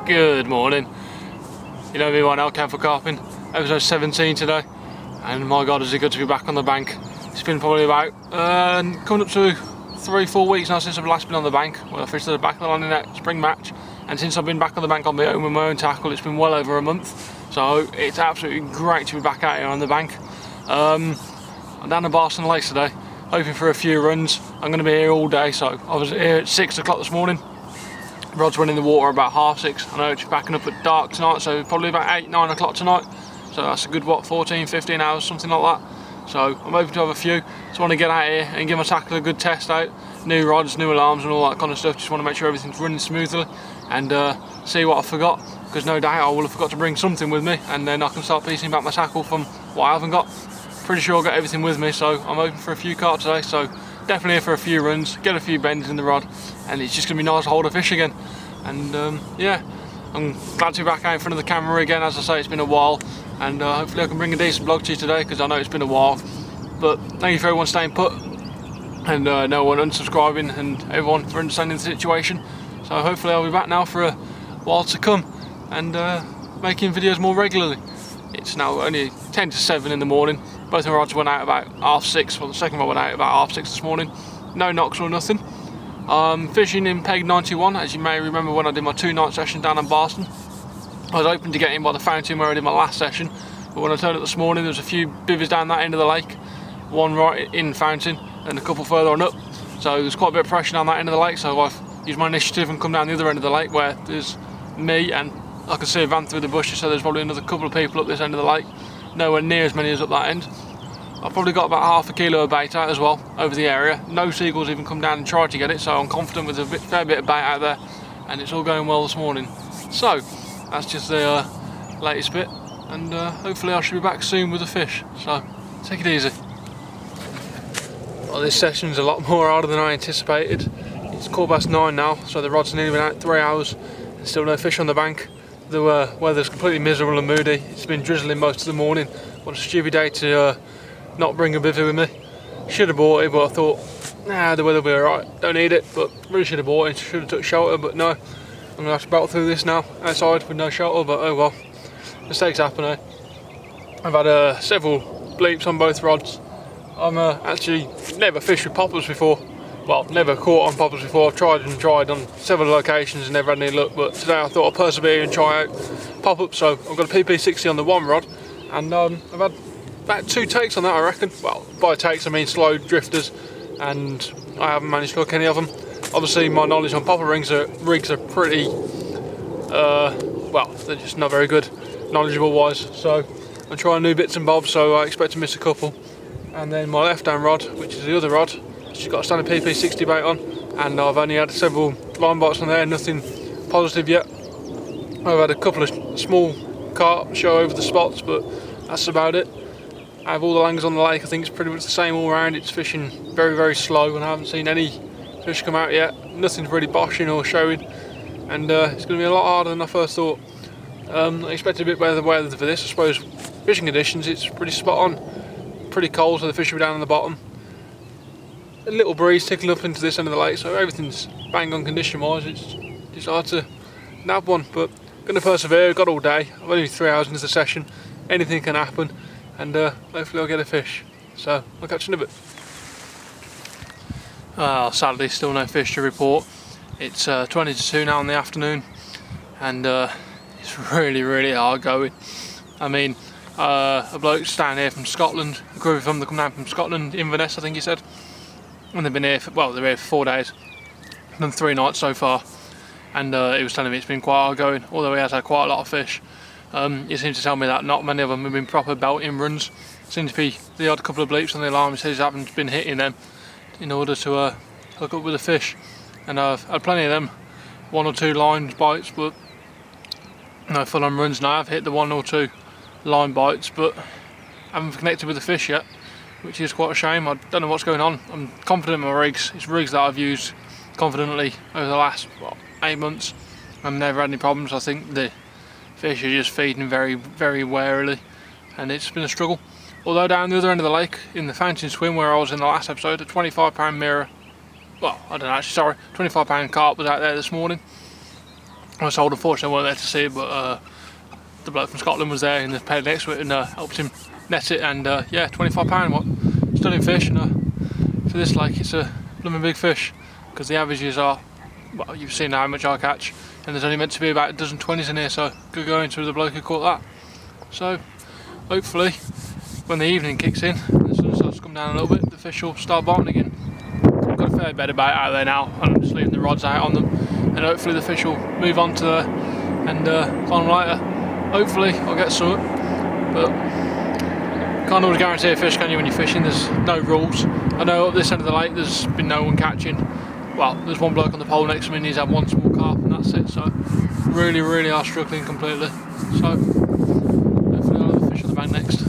Good morning. You know me by now, CarefulCarping, episode 17 today, and my god is it good to be back on the bank. It's been probably about coming up to 3-4 weeks now since I've last been on the bank. When I fished at the back of the line in that spring match, and since I've been back on the bank on my own with my own tackle, it's been well over a month. So it's absolutely great to be back out here on the bank. I'm down at Barston Lakes today, hoping for a few runs. I'm going to be here all day, so I was here at 6 o'clock this morning. Rods went in the water about 6:30. I know it's backing up at dark tonight, so probably about 8-9 o'clock tonight. So that's a good, what, 14-15 hours, something like that. So I'm hoping to have a few. Just want to get out here and give my tackle a good test out. New rods, new alarms and all that kind of stuff. Just want to make sure everything's running smoothly and see what I forgot, because no doubt I will have forgot to bring something with me, and then I can start piecing back my tackle from what I haven't got. Pretty sure I've got everything with me, so I'm hoping for a few carp today. So definitely here for a few runs, get a few bends in the rod, and it's just going to be nice to hold a fish again. And yeah, I'm glad to be back out in front of the camera again. As I say, it's been a while, and hopefully I can bring a decent vlog to you today, because I know it's been a while. But thank you for everyone staying put, and no one unsubscribing, and everyone for understanding the situation. So hopefully I'll be back now for a while to come, and making videos more regularly. It's now only 10 to 7 in the morning. Both my rods went out about 6:30. Well, the second one went out about 6:30 this morning. No knocks or nothing. Fishing in peg 91, as you may remember when I did my 2-night session down in Barston. I was hoping to get in by the fountain where I did my last session, but when I turned up this morning there was a few bivvies down that end of the lake, one right in fountain and a couple further on up. So there's quite a bit of pressure down that end of the lake, so I've used my initiative and come down the other end of the lake where there's me and I can see a van through the bushes, so there's probably another couple of people up this end of the lake. Nowhere near as many as up that end. I've probably got about half a kilo of bait out as well over the area. No seagulls even come down and tried to get it, so I'm confident with a fair bit of bait out there, and it's all going well this morning. So that's just the latest bit, and hopefully I should be back soon with a fish. So take it easy. Well, this session's a lot more harder than I anticipated. It's 9:15 now, so the rod's nearly been out 3 hours and still no fish on the bank. The weather's completely miserable and moody. It's been drizzling most of the morning. What a stupid day to not bring a bivvy with me. Should have bought it, but I thought, nah, the weather will be alright, don't need it. But really should have bought it, should have took shelter, but no. I'm going to have to battle through this now, outside with no shelter, but oh well. Mistakes happen, eh? I've had several bleeps on both rods. I'm actually never fished with poppers before. Well, never caught on poppers before. I've tried on several locations and never had any luck, but today I thought I'd persevere and try out pop-up. So I've got a PP60 on the one rod, and I've had about 2 takes on that, I reckon. Well, by takes I mean slow drifters, and I haven't managed to hook any of them. Obviously my knowledge on popper rigs are pretty, well, they're just not very good knowledgeable wise, so I'm trying new bits and bobs, so I expect to miss a couple. And then my left hand rod, which is the other rod, she's got a standard PP60 bait on, and I've only had several line bites on there, nothing positive yet. I've had a couple of small carp show over the spots, but that's about it. I have all the langers on the lake. I think it's pretty much the same all around. It's fishing very, very slow, and I haven't seen any fish come out yet. Nothing's really boshing or showing, and it's going to be a lot harder than I first thought. I expected a bit better weather for this. I suppose fishing conditions, it's pretty spot on. Pretty cold, so the fish will be down on the bottom. A little breeze tickling up into this end of the lake, so everything's bang on condition wise. It's just hard to nab one, but going to persevere. I've got all day. I've only 3 hours into the session. Anything can happen, and hopefully I'll get a fish. So I'll catch you in a bit. Sadly still no fish to report. It's 20 to 2 now in the afternoon, and it's really, really hard going. I mean, a bloke's down here from Scotland, a group of them that come down from Scotland, Inverness I think he said, and they've been here for, well, they're here for 4 days, done 3 nights so far, and he was telling me it's been quite hard going, although he has had quite a lot of fish. He seems to tell me that not many of them have been proper belting runs. Seems to be the odd couple of bleeps on the alarm. He says he hasn't been hitting them in order to hook up with a fish, and I've had plenty of them, 1 or 2 line bites, but no full on runs. Now I've hit the 1 or 2 line bites, but I haven't connected with the fish yet, which is quite a shame. I don't know what's going on. I'm confident in my rigs. It's rigs that I've used confidently over the last, what, 8 months. I've never had any problems. I think the fish are just feeding very, very warily, and it's been a struggle. Although down the other end of the lake, in the fountain swim where I was in the last episode, a 25 pound mirror, well, I don't know, actually, sorry, 25 pound carp was out there this morning. I was told unfortunately I weren't there to see it, but the bloke from Scotland was there in the paddock next to it and helped him net it, and yeah, £25, what? Stunning fish, and for this lake it's a blooming big fish, because the averages are, well, you've seen how much I catch, and there's only meant to be about a dozen 20s in here, so good going to the bloke who caught that. So hopefully when the evening kicks in and the sun starts to come down a little bit, the fish will start biting again. I've got a fair bed of bait out there now, and I'm just leaving the rods out on them, and hopefully the fish will move on to there and find them later. Hopefully I'll get some, but can't always guarantee a fish, can you, when you're fishing? There's no rules. I know up this end of the lake there's been no one catching. Well, there's one bloke on the pole next to me and he's had one small carp and that's it, so really are struggling completely. So hopefully I'll have a fish on the bank next.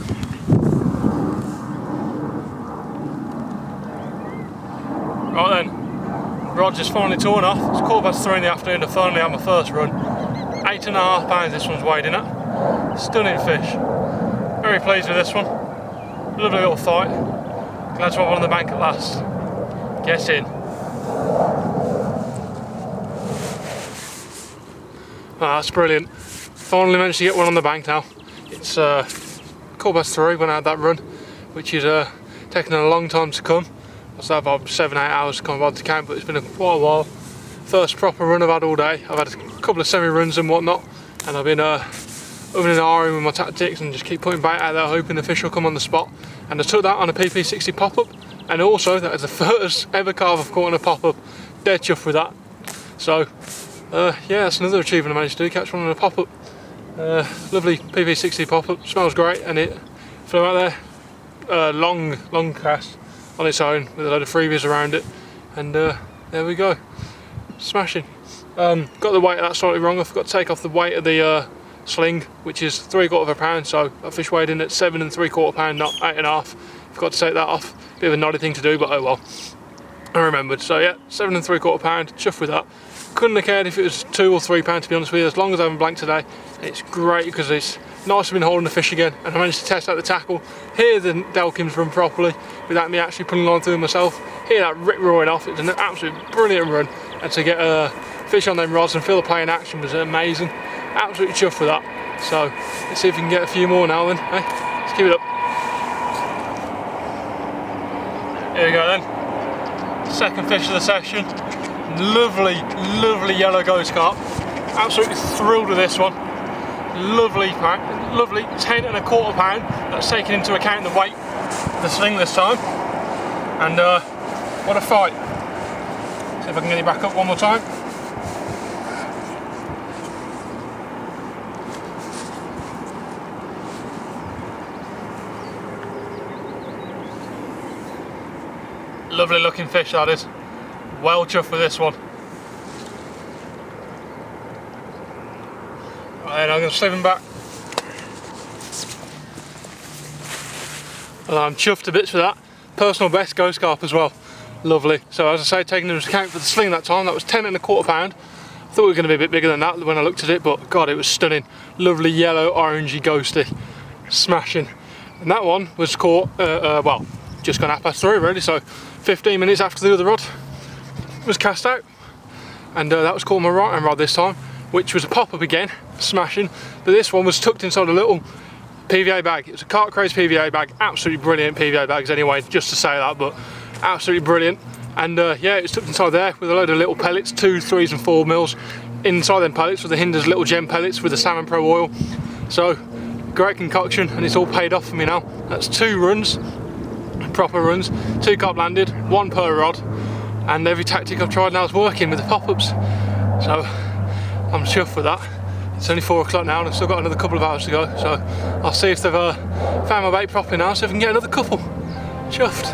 Right then, rod just finally torn off. It's 3:15 in the afternoon to finally have my first run. 8.5 pounds this one's weighed in at. Stunning fish. Very pleased with this one. Lovely little fight. Glad to have one on the bank at last. Get in. Ah, that's brilliant. Finally managed to get one on the bank now. It's 3:15 when I had that run, which is taken a long time to come. I still have about 7-8 hours to come about to camp, but it's been quite a while. First proper run I've had all day. I've had a couple of semi-runs and whatnot, and I've been umming and ahhing with my tactics and just keep putting bait out there hoping the fish will come on the spot. And I took that on a PP60 pop-up, and also that is the first ever carve I've caught on a pop-up. Dead chuffed with that. So yeah, that's another achievement I managed to do, catch one on a pop-up. Lovely PP60 pop-up, smells great, and it flew out there. Long cast on its own with a load of freebies around it, and there we go, smashing. Got the weight of that slightly wrong. I forgot to take off the weight of the sling, which is 3/4 pound, so that fish weighed in at 7 3/4 pound, not 8.5. Forgot to take that off. Bit of a naughty thing to do, but oh well, I remembered. So yeah, 7 3/4 pound, chuffed with that. Couldn't have cared if it was 2 or 3 pound, to be honest with you, as long as I haven't blanked today. It's great because it's nice to be holding the fish again, and I managed to test out the tackle, hear the Delkins run properly without me actually pulling on through myself, hear that rip roaring off. It was an absolute brilliant run, and to get a fish on them rods and feel the play in action was amazing. Absolutely chuffed with that. So let's see if we can get a few more now then. Hey, let's keep it up. Here we go then. Second fish of the session. Lovely yellow ghost carp. Absolutely thrilled with this one. Lovely 10 1/4 pound. That's taken into account the weight of the sling this time. And what a fight. See if I can get it back up one more time. Lovely looking fish that is. Well chuffed with this one. Right, I'm going to slip him back. Well, I'm chuffed to bits with that. Personal best ghost carp as well. Lovely. So as I say, taking into account for the sling that time, that was 10 1/4 pound. I thought we were going to be a bit bigger than that when I looked at it, but God, it was stunning. Lovely yellow, orangey, ghosty. Smashing. And that one was caught, well, just gone 3:30 really, so 15 minutes after the other rod was cast out. And that was caught on my right hand rod this time, which was a pop-up again, smashing. But this one was tucked inside a little PVA bag. It was a Cart Craze PVA bag, absolutely brilliant PVA bags anyway, just to say that, but absolutely brilliant. And yeah, it was tucked inside there with a load of little pellets, 2, 3s and 4 mils. Inside them pellets were the Hinder's little gem pellets with the Salmon Pro oil. So great concoction, and it's all paid off for me now. That's 2 runs, proper runs, 2 carp landed, 1 per rod, and every tactic I've tried now is working with the pop-ups. So I'm chuffed with that. It's only 4 o'clock now and I've still got another couple of hours to go, so I'll see if they've found my bait properly now, so if I can get another couple. Chuffed.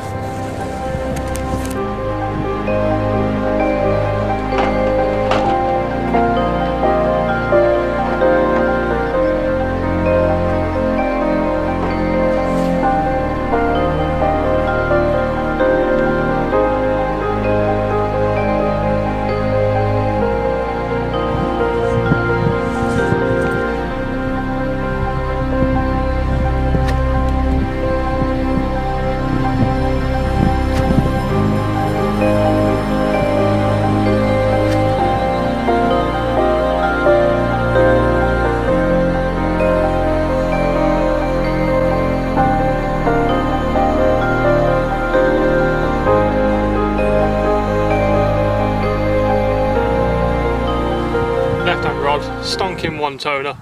rod, stonking 1 toner,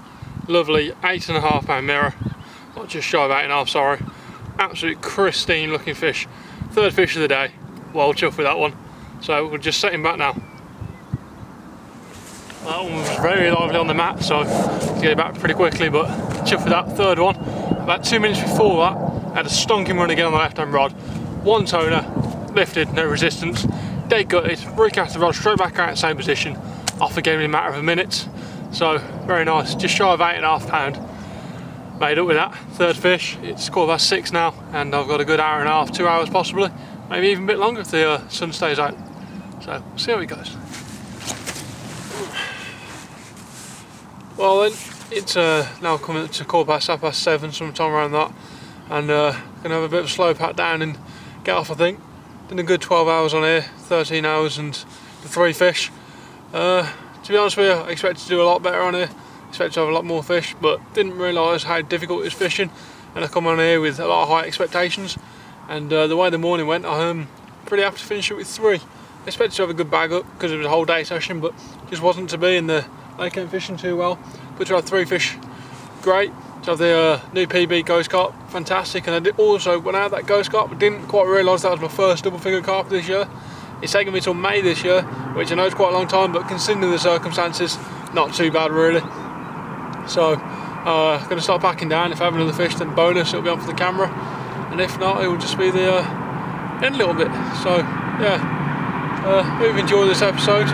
lovely 8.5 pound mirror, not just shy of 8.5, sorry. Absolute pristine looking fish. 3rd fish of the day. Well chuffed with that one. So we'll just set him back now. That one was very lively on the mat, so to get it back pretty quickly, but chuffed with that 3rd one. About 2 minutes before that, I had a stonking run again on the left hand rod. 1 toner, lifted, no resistance. Dead gutted, recast the rod straight back out in the same position. Off again in a matter of a minute. So very nice, just shy of 8.5 pound. Made up with that 3rd fish. It's 6:15 now, and I've got a good hour and a half, 2 hours possibly, maybe even a bit longer if the sun stays out. So we'll see how it goes. Well then, it's now coming to 7:15, sometime around that, and gonna have a bit of a slow pat down and get off. I think done a good 12 hours on here, 13 hours and the 3 fish. To be honest with you, I expected to do a lot better on here. Expected to have a lot more fish, but didn't realise how difficult it was fishing, and I come on here with a lot of high expectations, and the way the morning went, I'm pretty happy to finish it with 3. I expected to have a good bag up because it was a whole day session, but just wasn't to be, and the lake ain't fishing too well. But to have 3 fish, great. To have the new PB ghost carp, fantastic. And I did also, when I had that ghost carp, I didn't quite realise that was my first double figure carp this year. It's taken me till May this year, which I know is quite a long time, but considering the circumstances, not too bad really. So, going to start packing down. If I have another fish, then bonus, it'll be on for the camera. And if not, it will just be the end a little bit. So, yeah, hope you've enjoyed this episode.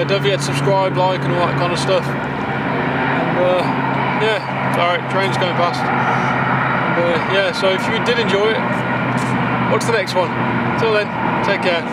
Don't forget to subscribe, like, and all that kind of stuff. And, yeah, alright, train's going past. And, yeah, so if you did enjoy it, what's the next one? Till then, take care.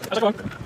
That's